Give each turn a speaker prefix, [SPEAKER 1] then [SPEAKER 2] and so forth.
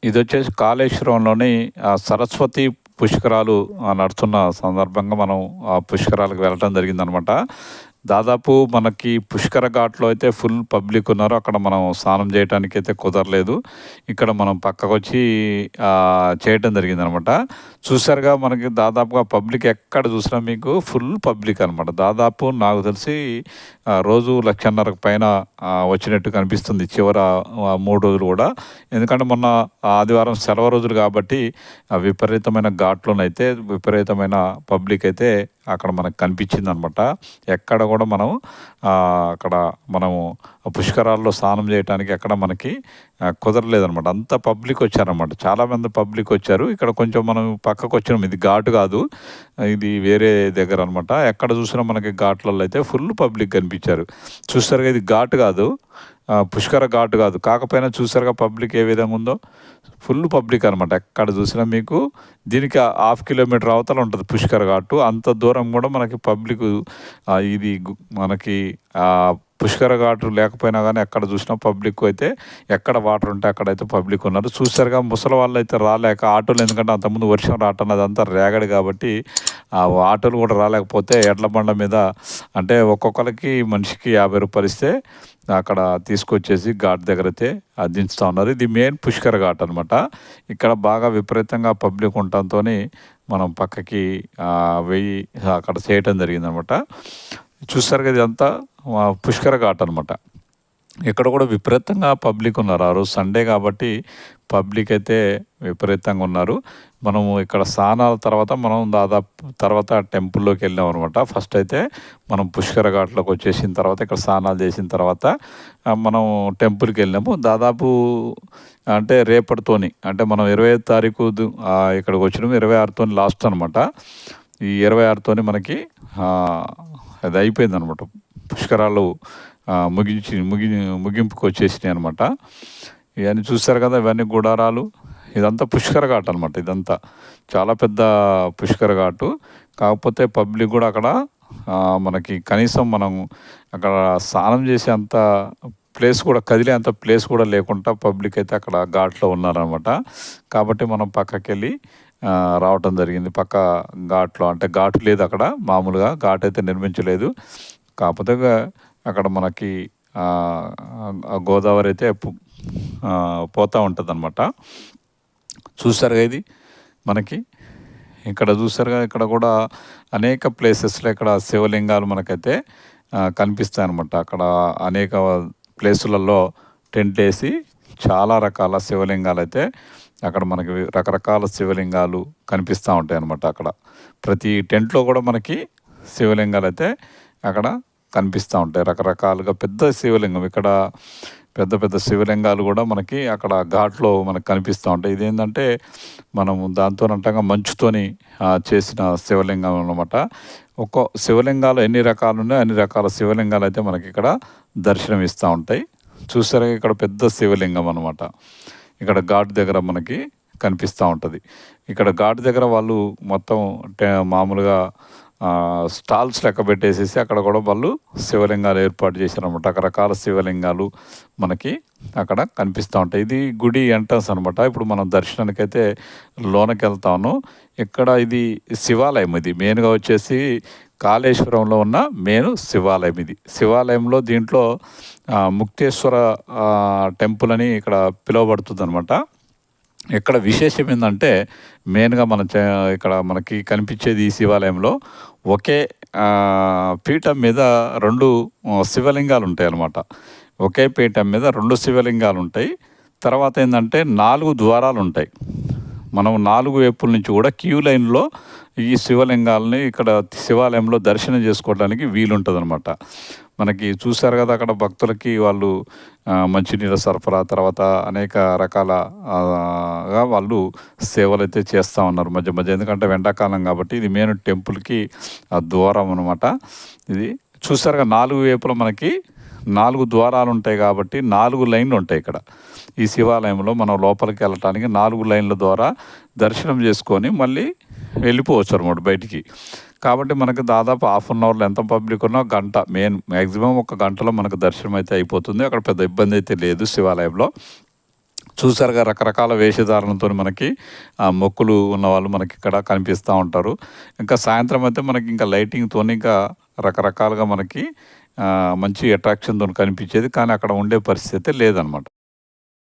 [SPEAKER 1] ఇదొచ్చేసి కాళేశ్వరంలోని సరస్వతి పుష్కరాలు నడుస్తున్న సందర్భంగా మనం ఆ పుష్కరాలకు వెళ్ళటం జరిగిందనమాట. దాదాపు మనకి పుష్కర ఘాట్‌లో అయితే ఫుల్ పబ్లిక్ ఉన్నారు. అక్కడ మనం స్నానం చేయటానికైతే కుదరలేదు. ఇక్కడ మనం పక్కకొచ్చి చేయటం జరిగిందనమాట. చూసారుగా మనకి దాదాపుగా పబ్లిక్ ఎక్కడ చూసినా మీకు ఫుల్ పబ్లిక్ అనమాట. దాదాపు నాకు తెలిసి రోజు 1,50,000కు పైన వచ్చినట్టు కనిపిస్తుంది చివర 3 రోజులు కూడా. ఎందుకంటే మొన్న ఆదివారం సెలవు రోజులు కాబట్టి విపరీతమైన ఘాట్లోనైతే విపరీతమైన పబ్లిక్ అయితే అక్కడ మనకు కనిపించిందనమాట. ఎక్కడ కూడా మనం అక్కడ మనము పుష్కరాల్లో స్నానం చేయడానికి ఎక్కడ మనకి కుదరలేదనమాట. అంత పబ్లిక్ వచ్చారనమాట. చాలామంది పబ్లిక్ వచ్చారు. ఇక్కడ కొంచెం మనం పక్కకు వచ్చినాం. ఇది ఘాటు కాదు, ఇది వేరే దగ్గర అనమాట. ఎక్కడ చూసినా మనకి ఘాట్లలో అయితే ఫుల్ పబ్లిక్ కనిపించారు. చూస్తారుగా, ఇది ఘాటు కాదు, పుష్కర ఘాటు కాదు. కాకపోయినా చూసారుగా పబ్లిక్ ఏ విధంగా ఉందో. ఫుల్ పబ్లిక్ అనమాట. ఎక్కడ చూసినా మీకు దీనికి 1/2 కిలోమీటర్ అవతల ఉంటుంది పుష్కర ఘాటు. అంత దూరం కూడా మనకి పబ్లిక్ ఇది మనకి పుష్కర ఘాటు లేకపోయినా కానీ ఎక్కడ చూసినా పబ్లిక్ అయితే ఎక్కడ వాటర్ ఉంటే అక్కడైతే పబ్లిక్ ఉన్నారు. చూసారుగా, ముసలి వాళ్ళు అయితే రాలేక ఆటోలు, ఎందుకంటే అంతకుముందు వర్షం రావటం అదంతా రేగడి కాబట్టి ఆ ఆటోలు కూడా రాలేకపోతే ఎడ్ల బండ మీద అంటే ఒక్కొక్కరికి మనిషికి 50 రూపాయలు ఇస్తే అక్కడ తీసుకొచ్చేసి ఘాట్ దగ్గర అయితే దించుతూ ఉన్నారు. ఇది మెయిన్ పుష్కర ఘాట్ అనమాట. ఇక్కడ బాగా విపరీతంగా పబ్లిక్ ఉండటంతో మనం పక్కకి వెయ్యి అక్కడ చేయటం జరిగిందనమాట. చూస్తారు కదా, ఇదంతా పుష్కర ఘాట్ అనమాట. ఇక్కడ కూడా విపరీతంగా పబ్లిక్ ఉన్నారు. ఆ రోజు సండే కాబట్టి పబ్లిక్ అయితే విపరీతంగా ఉన్నారు. మనము ఇక్కడ స్నానాల తర్వాత మనం దాదాపు తర్వాత టెంపుల్లోకి వెళ్ళాం అనమాట. ఫస్ట్ అయితే మనం పుష్కర ఘాట్లోకి వచ్చేసిన తర్వాత ఇక్కడ స్నానాలు చేసిన తర్వాత మనం టెంపుల్కి వెళ్ళాము. దాదాపు అంటే రేపటితోని, అంటే మనం 25వ తారీఖు ఇక్కడికి వచ్చినాము. 26తో లాస్ట్ అనమాట. ఈ 26తోని మనకి అది అయిపోయిందనమాట. పుష్కరాలు ముగింపుకు వచ్చేసినాయి అనమాట. ఇవన్నీ చూస్తారు కదా, ఇవన్నీ గుడారాలు. ఇదంతా పుష్కర ఘాట్ అనమాట. ఇదంతా చాలా పెద్ద పుష్కర ఘాటు. కాకపోతే పబ్లిక్ కూడా అక్కడ మనకి కనీసం మనం అక్కడ స్నానం చేసే అంత ప్లేస్ కూడా, కదిలే అంత ప్లేస్ కూడా లేకుండా పబ్లిక్ అయితే అక్కడ ఘాట్లో ఉన్నారనమాట. కాబట్టి మనం పక్కకి వెళ్ళి రావటం జరిగింది. పక్క ఘాట్లో అంటే ఘాటు లేదు అక్కడ, మామూలుగా ఘాట్ అయితే నిర్మించలేదు. కాకపోతే అక్కడ మనకి గోదావరి అయితే పోతూ ఉంటుంది అనమాట. చూసారుగా, ఇది మనకి ఇక్కడ చూసారుగా, ఇక్కడ కూడా అనేక ప్లేసెస్లో ఇక్కడ శివలింగాలు మనకైతే కనిపిస్తాయి అనమాట. అక్కడ అనేక ప్లేసులలో టెంట్ వేసి చాలా రకాల శివలింగాలు అయితే అక్కడ మనకి రకరకాల శివలింగాలు కనిపిస్తూ ఉంటాయి అన్నమాట. అక్కడ ప్రతి టెంట్లో కూడా మనకి శివలింగాలు అయితే అక్కడ కనిపిస్తూ ఉంటాయి. రకరకాలుగా పెద్ద శివలింగం, ఇక్కడ పెద్ద పెద్ద శివలింగాలు కూడా మనకి అక్కడ ఘాట్లో మనకు కనిపిస్తూ ఉంటాయి. ఇదేంటంటే మనము దాంతోనంటంగా మంచుతోని చేసిన శివలింగం అన్నమాట. ఒక్కో శివలింగాలు ఎన్ని రకాలు ఉన్నాయో అన్ని రకాల శివలింగాలు అయితే మనకి ఇక్కడ దర్శనం ఇస్తూ ఉంటాయి. చూసారా, ఇక్కడ పెద్ద శివలింగం అనమాట. ఇక్కడ ఘాట్ దగ్గర మనకి కనిపిస్తూ ఉంటుంది. ఇక్కడ ఘాట్ దగ్గర వాళ్ళు మొత్తం మామూలుగా స్టాల్స్ లెక్క పెట్టేసేసి అక్కడ కూడా వాళ్ళు శివలింగాలు ఏర్పాటు చేశారనమాట. రకరకాల శివలింగాలు మనకి అక్కడ కనిపిస్తూ ఉంటాయి. ఇది గుడి ఎంట్రన్స్ అనమాట. ఇప్పుడు మనం దర్శనానికి అయితే లోనకి వెళ్తాను. ఇక్కడ ఇది శివాలయం. ఇది మెయిన్గా వచ్చేసి కాళేశ్వరంలో ఉన్న మెయిన్ శివాలయం. ఇది శివాలయంలో దీంట్లో ముక్తేశ్వర టెంపుల్ అని ఇక్కడ పిలువబడుతుంది అనమాట. ఇక్కడ విశేషం ఏంటంటే మెయిన్గా ఇక్కడ మనకి కనిపించేది ఈ శివాలయంలో ఒకే పీఠం మీద 2 శివలింగాలు ఉంటాయి అన్నమాట. ఒకే పీఠం మీద 2 శివలింగాలు ఉంటాయి. తర్వాత ఏంటంటే 4 ద్వారాలు ఉంటాయి. మనం 4 వైపుల నుంచి కూడా క్యూ లైన్లో ఈ శివలింగాలని ఇక్కడ శివాలయంలో దర్శనం చేసుకోవడానికి వీలుంటుంది అనమాట. మనకి చూశారు కదా, అక్కడ భక్తులకి వాళ్ళు మంచినీళ్ళ సరఫరా, తర్వాత అనేక రకాలగా వాళ్ళు సేవలు అయితే చేస్తూ ఉన్నారు మధ్య మధ్య. ఎందుకంటే ఎండాకాలం కాబట్టి ఇది మెయిన్ టెంపుల్కి ద్వారం అనమాట. ఇది చూసారుగా, 4 వైపుల మనకి 4 ద్వారాలు ఉంటాయి కాబట్టి 4 లైన్లు ఉంటాయి ఇక్కడ ఈ శివాలయంలో. మనం లోపలికి వెళ్ళటానికి 4 లైన్ల ద్వారా దర్శనం చేసుకొని మళ్ళీ వెళ్ళిపోవచ్చు అనమాట బయటికి. కాబట్టి మనకు దాదాపు 1/2 అవర్లో ఎంత పబ్లిక్ ఉన్నా గంట, మ్యాక్సిమం 1 గంటలో మనకు దర్శనం అయితే అయిపోతుంది. అక్కడ పెద్ద ఇబ్బంది అయితే లేదు శివాలయంలో. చూసారుగా రకరకాల వేషధారణతో మనకి మొక్కులు ఉన్నవాళ్ళు మనకి ఇక్కడ కనిపిస్తూ ఉంటారు. ఇంకా సాయంత్రం అయితే మనకి ఇంకా లైటింగ్‌తో ఇంకా రకరకాలుగా మనకి మంచి అట్రాక్షన్‌తోని కనిపించేది. కానీ అక్కడ ఉండే పరిస్థితి లేదనమాట.